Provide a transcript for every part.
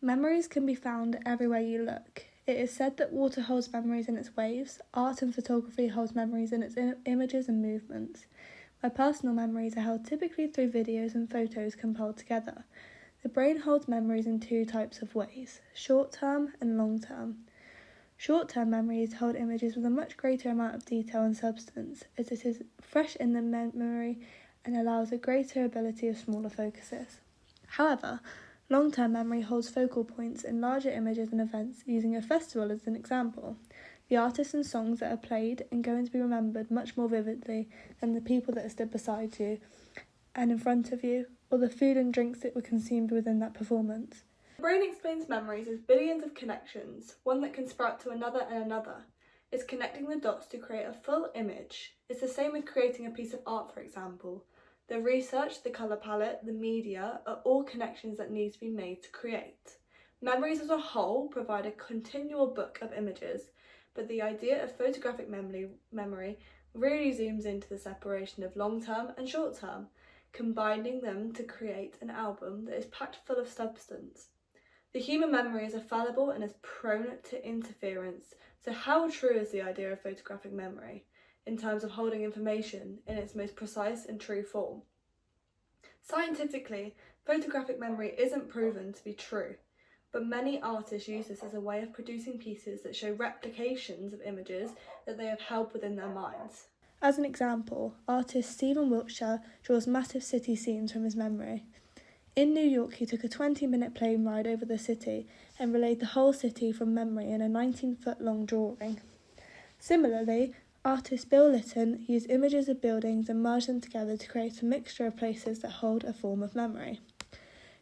Memories can be found everywhere you look. It is said that water holds memories in its waves, art and photography holds memories in its images and movements. My personal memories are held typically through videos and photos compiled together. The brain holds memories in two types of ways, short-term and long-term. Short-term memories hold images with a much greater amount of detail and substance, as it is fresh in the memory and allows a greater ability of smaller focuses. However, long-term memory holds focal points in larger images and events, using a festival as an example. The artists and songs that are played and going to be remembered much more vividly than the people that are stood beside you and in front of you, or the food and drinks that were consumed within that performance. The brain explains memories as billions of connections, one that can sprout to another and another. It's connecting the dots to create a full image. It's the same with creating a piece of art, for example. The research, the colour palette, the media are all connections that need to be made to create. Memories as a whole provide a continual book of images, but the idea of photographic memory really zooms into the separation of long-term and short-term, combining them to create an album that is packed full of substance. The human memory is fallible and is prone to interference, so how true is the idea of photographic memory in terms of holding information in its most precise and true form? Scientifically, photographic memory isn't proven to be true, but many artists use this as a way of producing pieces that show replications of images that they have held within their minds. As an example, artist Stephen Wiltshire draws massive city scenes from his memory. In New York, he took a 20-minute plane ride over the city and relayed the whole city from memory in a 19-foot-long drawing. Similarly, artist Bill Lytton used images of buildings and merged them together to create a mixture of places that hold a form of memory.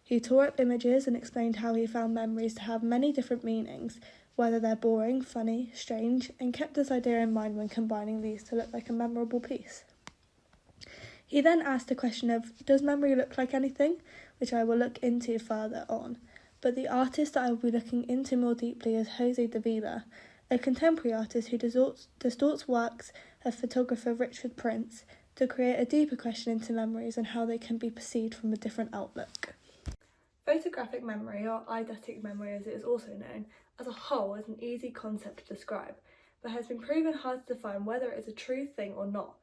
He tore up images and explained how he found memories to have many different meanings, whether they're boring, funny, strange, and kept this idea in mind when combining these to look like a memorable piece. He then asked the question of, does memory look like anything? Which I will look into further on. But the artist that I will be looking into more deeply is Jose Davila, a contemporary artist who distorts works of photographer Richard Prince to create a deeper question into memories and how they can be perceived from a different outlook. Photographic memory, or eidetic memory as it is also known, as a whole is an easy concept to describe, but has been proven hard to define whether it is a true thing or not.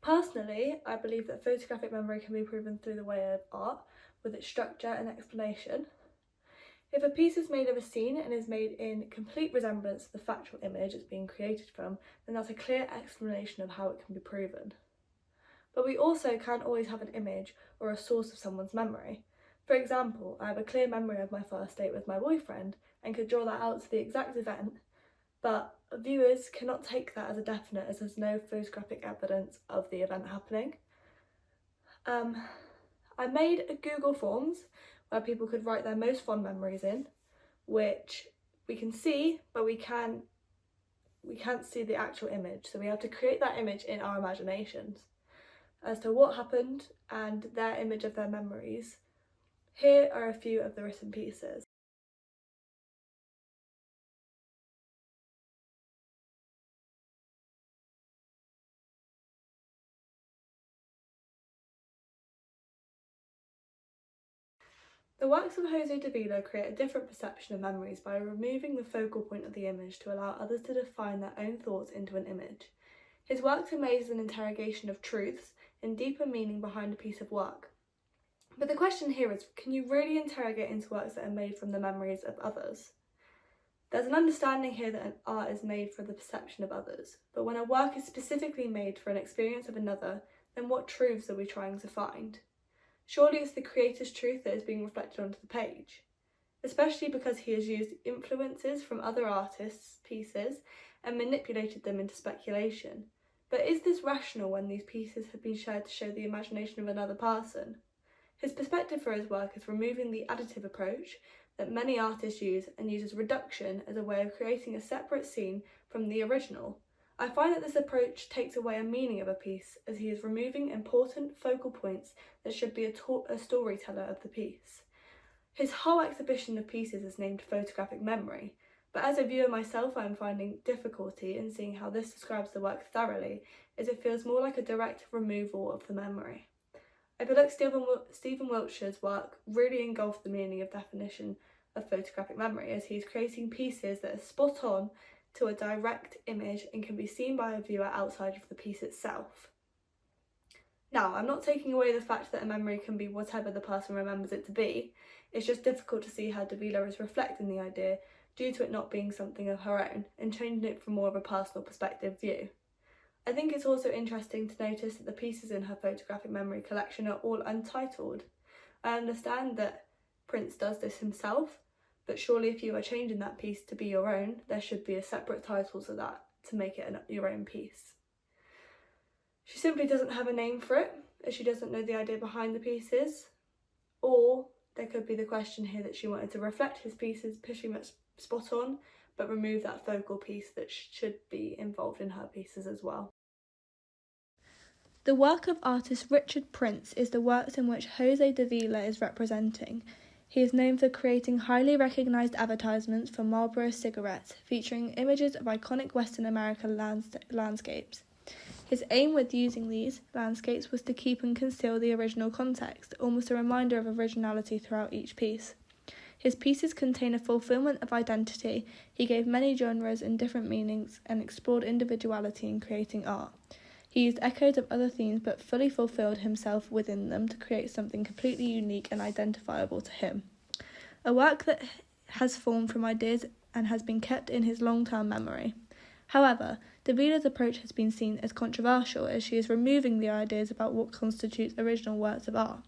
Personally, I believe that photographic memory can be proven through the way of art, with its structure and explanation. If a piece is made of a scene and is made in complete resemblance to the factual image it's being created from, then that's a clear explanation of how it can be proven. But we also can't always have an image or a source of someone's memory. For example, I have a clear memory of my first date with my boyfriend and could draw that out to the exact event, but viewers cannot take that as a definite as there's no photographic evidence of the event happening. I made a Google Forms where people could write their most fond memories in, which we can see, but we can't see the actual image, so we have to create that image in our imaginations as to what happened and their image of their memories. Here are a few of the written pieces. The works of Jose Davila create a different perception of memories by removing the focal point of the image to allow others to define their own thoughts into an image. His works are made as an interrogation of truths and deeper meaning behind a piece of work. But the question here is, can you really interrogate into works that are made from the memories of others? There's an understanding here that an art is made for the perception of others, but when a work is specifically made for an experience of another, then what truths are we trying to find? Surely it's the creator's truth that is being reflected onto the page, especially because he has used influences from other artists' pieces and manipulated them into speculation. But is this rational when these pieces have been shared to show the imagination of another person? His perspective for his work is removing the additive approach that many artists use and uses reduction as a way of creating a separate scene from the original. I find that this approach takes away a meaning of a piece, as he is removing important focal points that should be a storyteller of the piece. His whole exhibition of pieces is named Photographic Memory, but as a viewer myself I am finding difficulty in seeing how this describes the work thoroughly, as it feels more like a direct removal of the memory. I feel like Stephen Wiltshire's work really engulfed the meaning of definition of photographic memory, as he's creating pieces that are spot on to a direct image and can be seen by a viewer outside of the piece itself. Now, I'm not taking away the fact that a memory can be whatever the person remembers it to be. It's just difficult to see how Davila is reflecting the idea due to it not being something of her own and changing it from more of a personal perspective view. I think it's also interesting to notice that the pieces in her photographic memory collection are all untitled. I understand that Prince does this himself, but surely if you are changing that piece to be your own, there should be a separate title to that to make it your own piece. She simply doesn't have a name for it, as she doesn't know the idea behind the pieces. Or there could be the question here that she wanted to reflect his pieces pretty much spot on, but remove that focal piece that should be involved in her pieces as well. The work of artist Richard Prince is the works in which Jose Davila is representing. He is known for creating highly recognised advertisements for Marlboro cigarettes, featuring images of iconic Western American landscapes. His aim with using these landscapes was to keep and conceal the original context, almost a reminder of originality throughout each piece. His pieces contain a fulfillment of identity. He gave many genres and different meanings and explored individuality in creating art. He used echoes of other themes but fully fulfilled himself within them to create something completely unique and identifiable to him. A work that has formed from ideas and has been kept in his long-term memory. However, Davila's approach has been seen as controversial, as she is removing the ideas about what constitutes original works of art.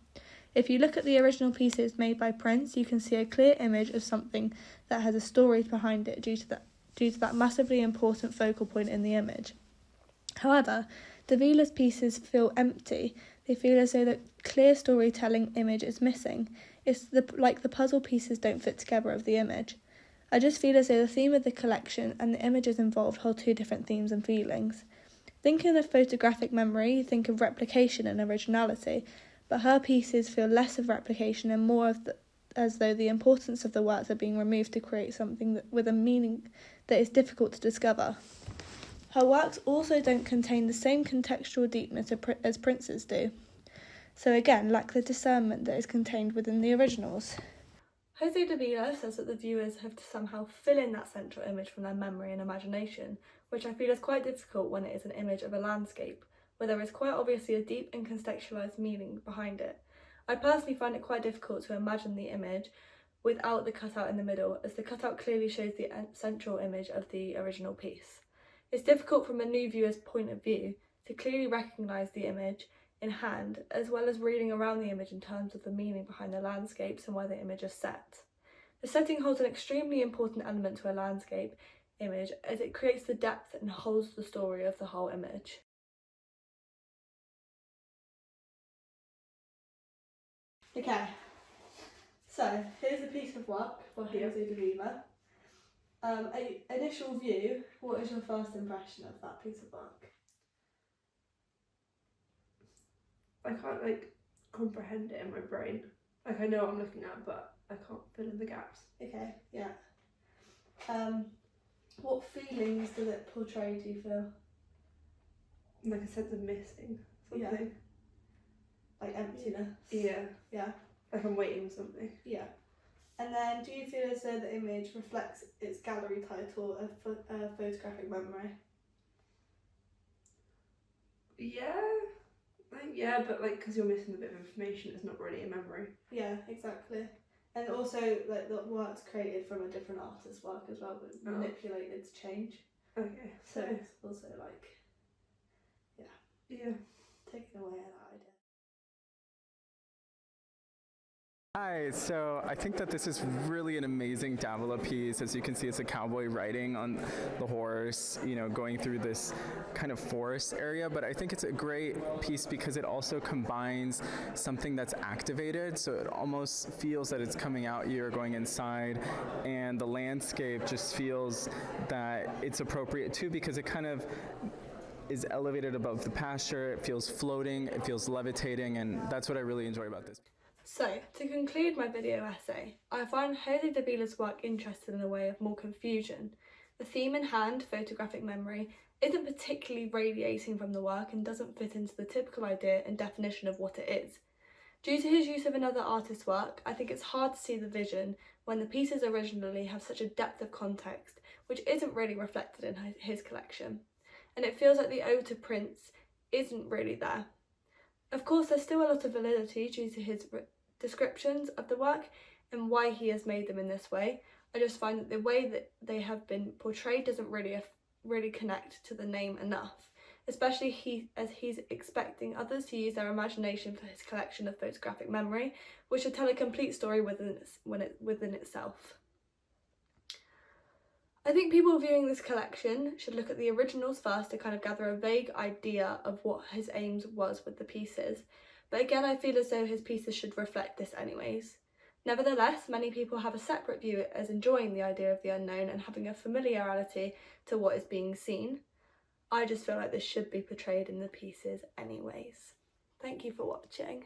If you look at the original pieces made by Prince, you can see a clear image of something that has a story behind it due to that massively important focal point in the image. However, Davila's pieces feel empty. They feel as though the clear storytelling image is missing. It's like the puzzle pieces don't fit together of the image. I just feel as though the theme of the collection and the images involved hold two different themes and feelings. Thinking of photographic memory, you think of replication and originality, but her pieces feel less of replication and more of as though the importance of the works are being removed to create something with a meaning that is difficult to discover. Her works also don't contain the same contextual deepness as Prince's do, so again lack the discernment that is contained within the originals. Jose Davila says that the viewers have to somehow fill in that central image from their memory and imagination, which I feel is quite difficult when it is an image of a landscape, where there is quite obviously a deep and contextualised meaning behind it. I personally find it quite difficult to imagine the image without the cutout in the middle, as the cutout clearly shows the central image of the original piece. It's difficult from a new viewer's point of view to clearly recognise the image in hand, as well as reading around the image in terms of the meaning behind the landscapes and where the image is set. The setting holds an extremely important element to a landscape image, as it creates the depth and holds the story of the whole image. Okay, so here's a piece of work by Jose Davila. Initial view, what is your first impression of that piece of work? I can't comprehend it in my brain. I know what I'm looking at, but I can't fill in the gaps. Okay, yeah. What feelings does it portray, do you feel? Like a sense of missing something. Yeah. Like emptiness? Yeah. Yeah. Like I'm waiting for something. Yeah. And then do you feel as though the image reflects its gallery title of photographic memory? Yeah, but because you're missing a bit of information, it's not really a memory. Yeah, exactly. And also the work's created from a different artist's work as well, but manipulated to change. Okay. So it's also Yeah. Taking away that idea. Hi, so I think that this is really an amazing Davila piece. As you can see, it's a cowboy riding on the horse, going through this kind of forest area, but I think it's a great piece because it also combines something that's activated, so it almost feels that it's coming out, you're going inside, and the landscape just feels that it's appropriate too, because it kind of is elevated above the pasture, it feels floating, it feels levitating, and that's what I really enjoy about this. So, to conclude my video essay, I find Jose Davila's work interesting in a way of more confusion. The theme in hand, photographic memory, isn't particularly radiating from the work and doesn't fit into the typical idea and definition of what it is. Due to his use of another artist's work, I think it's hard to see the vision when the pieces originally have such a depth of context which isn't really reflected in his collection, and it feels like the ode to Prince isn't really there. Of course, there's still a lot of validity due to his descriptions of the work and why he has made them in this way. I just find that the way that they have been portrayed doesn't really connect to the name enough, especially as he's expecting others to use their imagination for his collection of photographic memory, which should tell a complete story within itself. I think people viewing this collection should look at the originals first to kind of gather a vague idea of what his aims was with the pieces, but again I feel as though his pieces should reflect this anyways. Nevertheless, many people have a separate view as enjoying the idea of the unknown and having a familiarity to what is being seen. I just feel like this should be portrayed in the pieces anyways. Thank you for watching.